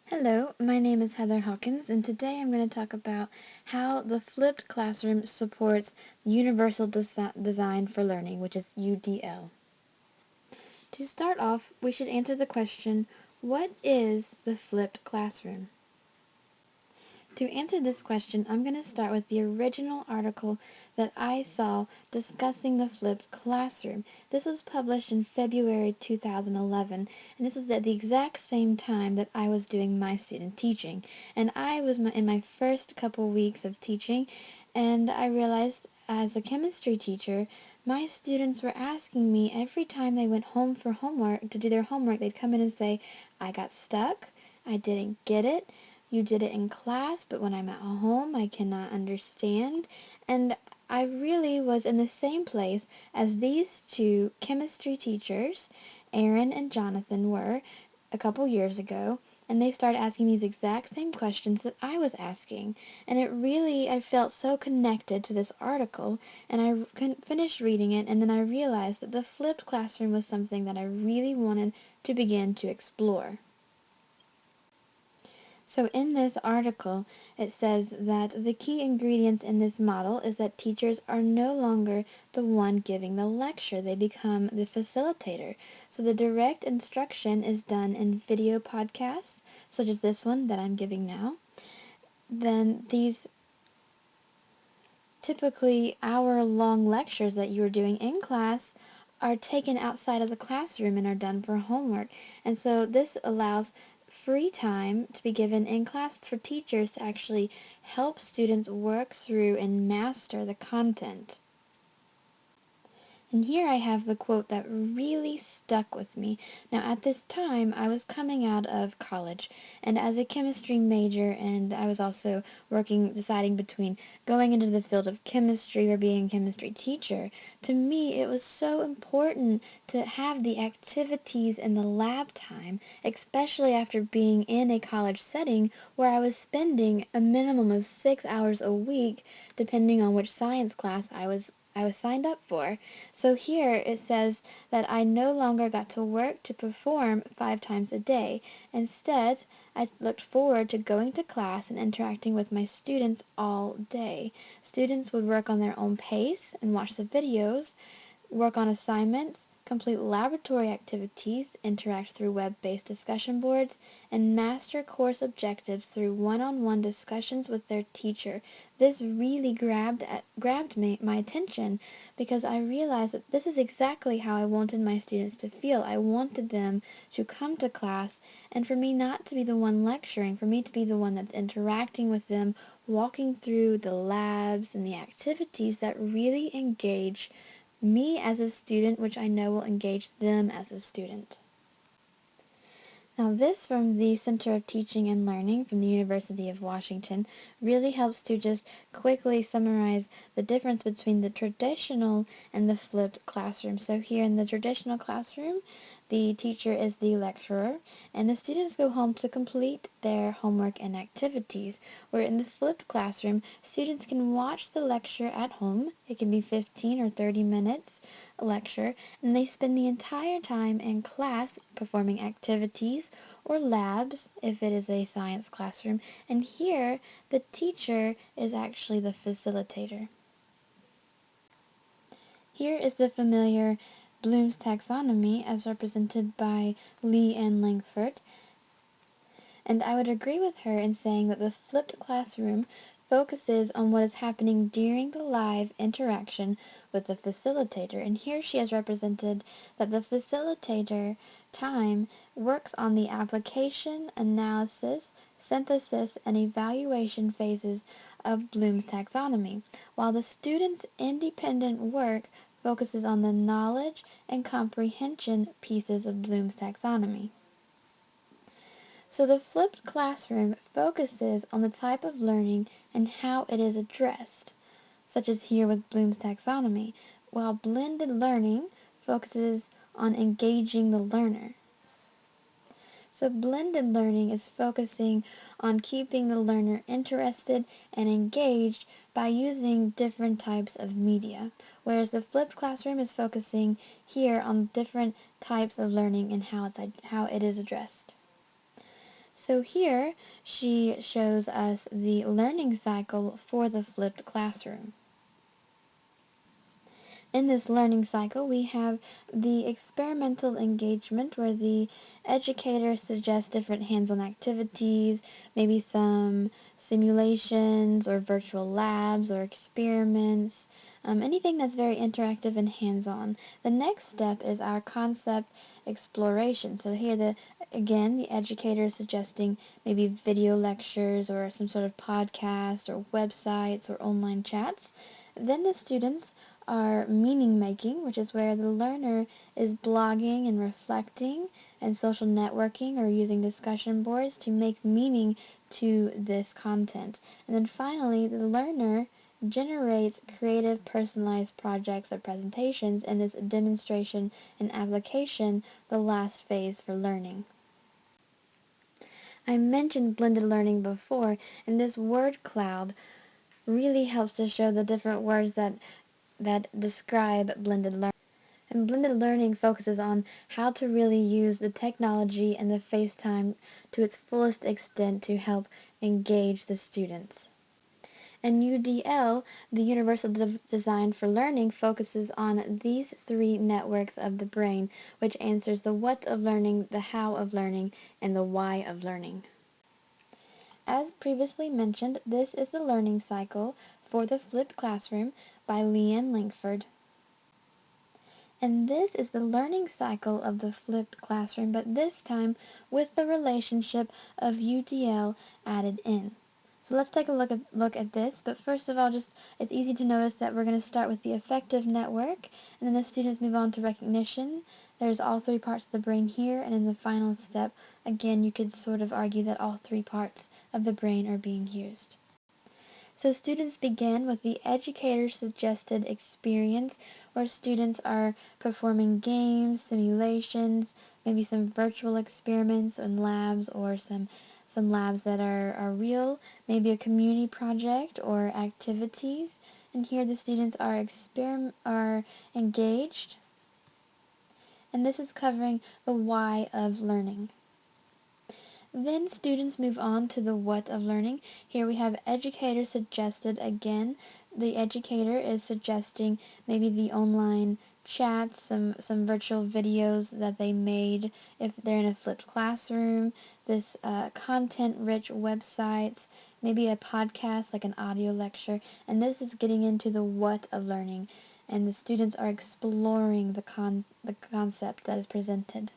Hello, my name is Heather Hawkins, and today I'm going to talk about how the flipped classroom supports Universal Design for Learning, which is UDL. To start off, we should answer the question, what is the flipped classroom? To answer this question, I'm going to start with the original article that I saw discussing the flipped classroom. This was published in February 2011, and this was at the exact same time that I was doing my student teaching. And I was in my first couple weeks of teaching, and I realized as a chemistry teacher, my students were asking me every time they went home for homework, to do their homework, they'd come in and say, I got stuck, I didn't get it, you did it in class, but when I'm at home, I cannot understand. And I really was in the same place as these two chemistry teachers, Aaron and Jonathan, were a couple years ago, and they started asking these exact same questions that I was asking. And I felt so connected to this article, and I finished reading it, and then I realized that the flipped classroom was something that I really wanted to begin to explore. So in this article, it says that the key ingredients in this model is that teachers are no longer the one giving the lecture. They become the facilitator. So the direct instruction is done in video podcasts, such as this one that I'm giving now. Then these typically hour-long lectures that you are doing in class are taken outside of the classroom and are done for homework. And so this allows free time to be given in class for teachers to actually help students work through and master the content. And here I have the quote that really stuck with me. Now, at this time, I was coming out of college, and as a chemistry major, and I was also deciding between going into the field of chemistry or being a chemistry teacher. To me, it was so important to have the activities in the lab time, especially after being in a college setting where I was spending a minimum of 6 hours a week, depending on which science class I was signed up for. So here it says that I no longer got to work to perform 5 times a day. Instead, I looked forward to going to class and interacting with my students all day. Students would work on their own pace and watch the videos, work on assignments, complete laboratory activities, interact through web-based discussion boards, and master course objectives through one-on-one discussions with their teacher. This really grabbed my attention because I realized that this is exactly how I wanted my students to feel. I wanted them to come to class and for me not to be the one lecturing, for me to be the one that's interacting with them, walking through the labs and the activities that really engage me as a student, which I know will engage them as a student. Now this from the Center of Teaching and Learning from the University of Washington really helps to just quickly summarize the difference between the traditional and the flipped classroom. So here in the traditional classroom, the teacher is the lecturer, and the students go home to complete their homework and activities. Where in the flipped classroom, students can watch the lecture at home. It can be 15 or 30 minutes lecture, and they spend the entire time in class performing activities or labs if it is a science classroom. And here, the teacher is actually the facilitator. Here is the familiar Bloom's taxonomy as represented by Lee and Langford, and I would agree with her in saying that the flipped classroom focuses on what is happening during the live interaction with the facilitator. And here she has represented that the facilitator time works on the application, analysis, synthesis, and evaluation phases of Bloom's taxonomy, while the student's independent work focuses on the knowledge and comprehension pieces of Bloom's taxonomy. So the flipped classroom focuses on the type of learning and how it is addressed, such as here with Bloom's taxonomy, while blended learning focuses on engaging the learner. So blended learning is focusing on keeping the learner interested and engaged by using different types of media, whereas the flipped classroom is focusing here on different types of learning and how it is addressed. So here she shows us the learning cycle for the flipped classroom. In this learning cycle, we have the experimental engagement where the educator suggests different hands-on activities, maybe some simulations or virtual labs or experiments, anything that's very interactive and hands-on. The next step is our concept exploration. So here, again, the educator is suggesting maybe video lectures or some sort of podcast or websites or online chats. Then the students are meaning making, which is where the learner is blogging and reflecting and social networking or using discussion boards to make meaning to this content. And then finally, the learner generates creative personalized projects or presentations in this demonstration and application, the last phase for learning. I mentioned blended learning before, and this word cloud really helps to show the different words that describe blended learning. And blended learning focuses on how to really use the technology and the FaceTime to its fullest extent to help engage the students. And UDL, the Universal Design for Learning, focuses on these three networks of the brain, which answers the what of learning, the how of learning, and the why of learning. As previously mentioned, this is the learning cycle for the flipped classroom by Leanne Langford. And this is the learning cycle of the flipped classroom, but this time with the relationship of UDL added in. So let's take a look at this, but first of all, it's easy to notice that we're going to start with the affective network, and then the students move on to recognition. There's all three parts of the brain here, and in the final step, again, you could sort of argue that all three parts of the brain are being used. So students begin with the educator-suggested experience, where students are performing games, simulations, maybe some virtual experiments and labs, or some labs that are real, maybe a community project or activities. And here the students are engaged, and this is covering the why of learning. Then students move on to the what of learning. Here we have educator suggested again. The educator is suggesting maybe the online chats, some virtual videos that they made if they're in a flipped classroom, this content-rich websites, maybe a podcast like an audio lecture, and this is getting into the what of learning, and the students are exploring the concept that is presented.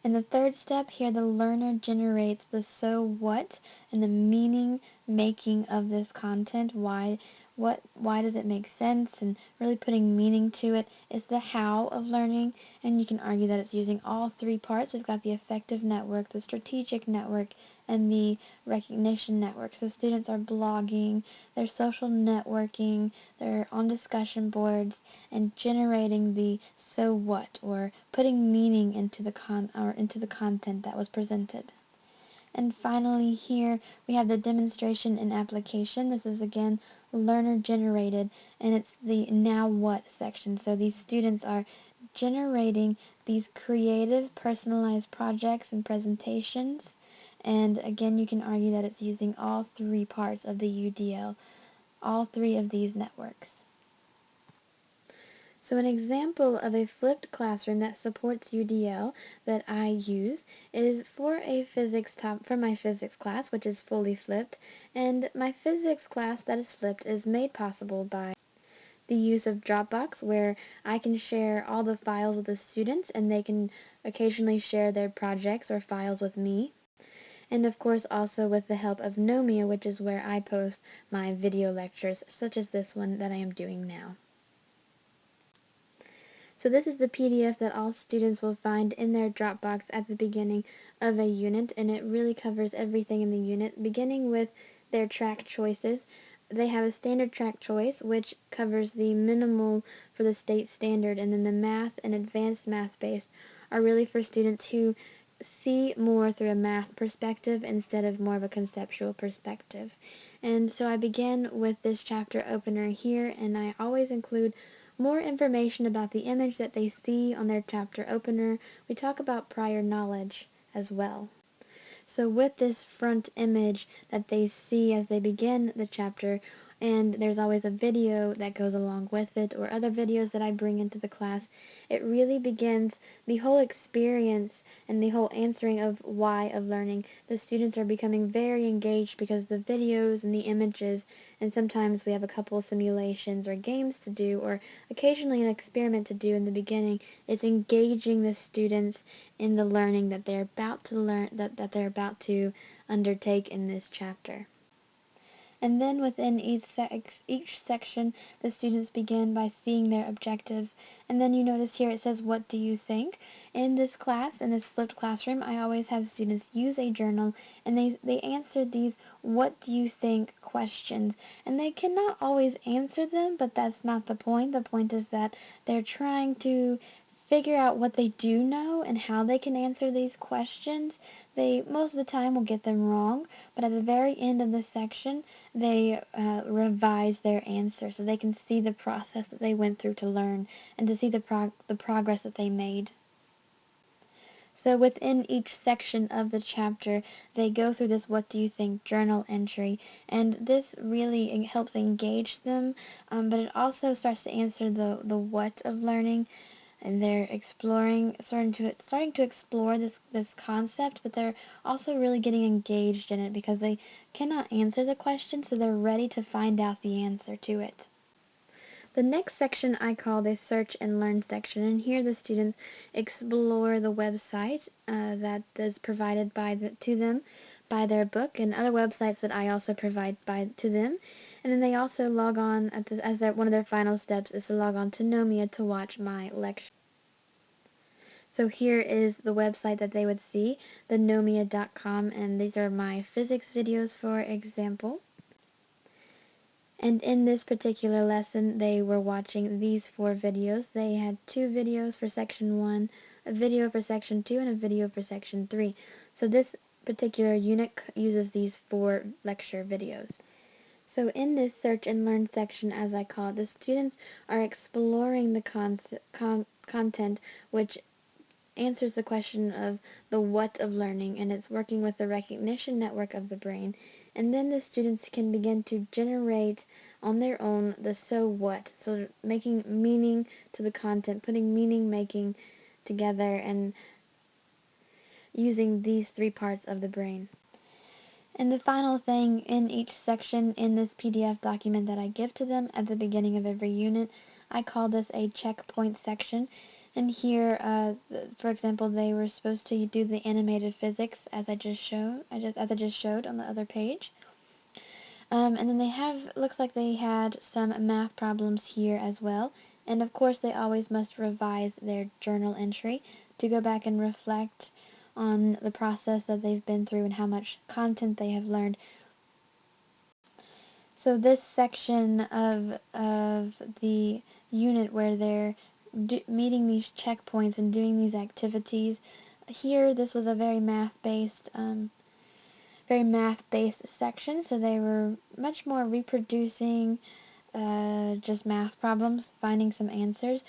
In the third step here, the learner generates the so what and the meaning making of this content. Why does it make sense, and really putting meaning to it is the how of learning, and you can argue that it's using all three parts. We've got the affective network, the strategic network, and the recognition network. So students are blogging, they're social networking, they're on discussion boards, and generating the so what, or putting meaning into the content that was presented. And finally here we have the demonstration and application. This is again learner generated, and it's the now what section. So these students are generating these creative personalized projects and presentations, and again you can argue that it's using all three parts of the UDL, all three of these networks. So an example of a flipped classroom that supports UDL that I use is for my physics class, which is fully flipped, and my physics class that is flipped is made possible by the use of Dropbox, where I can share all the files with the students and they can occasionally share their projects or files with me. And of course also with the help of Nomia, which is where I post my video lectures, such as this one that I am doing now. So this is the PDF that all students will find in their Dropbox at the beginning of a unit, and it really covers everything in the unit, beginning with their track choices. They have a standard track choice, which covers the minimal for the state standard, and then the math and advanced math-based are really for students who see more through a math perspective instead of more of a conceptual perspective. And so I begin with this chapter opener here, and I always include more information about the image that they see on their chapter opener. We talk about prior knowledge as well. So with this front image that they see as they begin the chapter, and there's always a video that goes along with it, or other videos that I bring into the class, it really begins the whole experience and the whole answering of why of learning. The students are becoming very engaged because the videos and the images, and sometimes we have a couple of simulations or games to do, or occasionally an experiment to do in the beginning. It's engaging the students in the learning that they're about to learn, that they're about to undertake in this chapter. And then within each section, the students begin by seeing their objectives. And then you notice here it says, what do you think? In this class, in this flipped classroom, I always have students use a journal, and they answer these what do you think questions. And they cannot always answer them, but that's not the point. The point is that they're trying to figure out what they do know and how they can answer these questions. They most of the time will get them wrong, but at the very end of this section, they revise their answer so they can see the process that they went through to learn and to see the progress that they made. So within each section of the chapter, they go through this what do you think journal entry, and this really helps engage them, but it also starts to answer the what of learning. And they're starting to explore this concept, but they're also really getting engaged in it because they cannot answer the question, so they're ready to find out the answer to it. The next section I call the Search and Learn section, and here the students explore the website that is provided to them by their book, and other websites that I also provide to them. And then they also log on one of their final steps is to log on to Nomia to watch my lecture. So here is the website that they would see, the nomia.com, and these are my physics videos, for example. And in this particular lesson, they were watching these 4 videos. They had 2 videos for section 1, a video for section 2, and a video for section 3. So this particular unit uses these 4 lecture videos. So in this Search and Learn section, as I call it, the students are exploring the content, which answers the question of the what of learning, and it's working with the recognition network of the brain. And then the students can begin to generate on their own the so what, so making meaning to the content, putting meaning making together, and using these 3 parts of the brain. And the final thing in each section in this PDF document that I give to them at the beginning of every unit, I call this a checkpoint section. And here, for example, they were supposed to do the animated physics as I just showed on the other page. And then looks like they had some math problems here as well. And of course, they always must revise their journal entry to go back and reflect on the process that they've been through and how much content they have learned. So this section of the unit where they're meeting these checkpoints and doing these activities, here this was a very math-based section, so they were much more reproducing just math problems, finding some answers.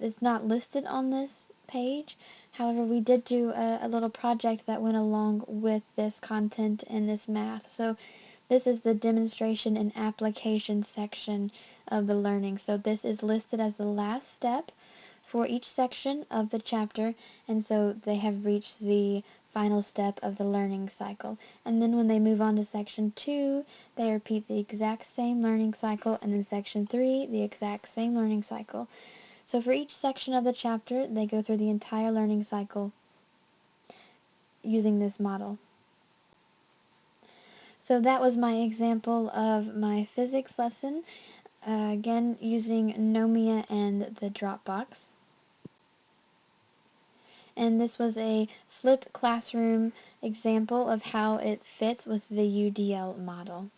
It's not listed on this page. However, we did do a little project that went along with this content and this math. So this is the demonstration and application section of the learning. So this is listed as the last step for each section of the chapter, and so they have reached the final step of the learning cycle. And then when they move on to section 2, they repeat the exact same learning cycle, and in section 3, the exact same learning cycle. So for each section of the chapter, they go through the entire learning cycle using this model. So that was my example of my physics lesson, again using Nomia and the Dropbox. And this was a flipped classroom example of how it fits with the UDL model.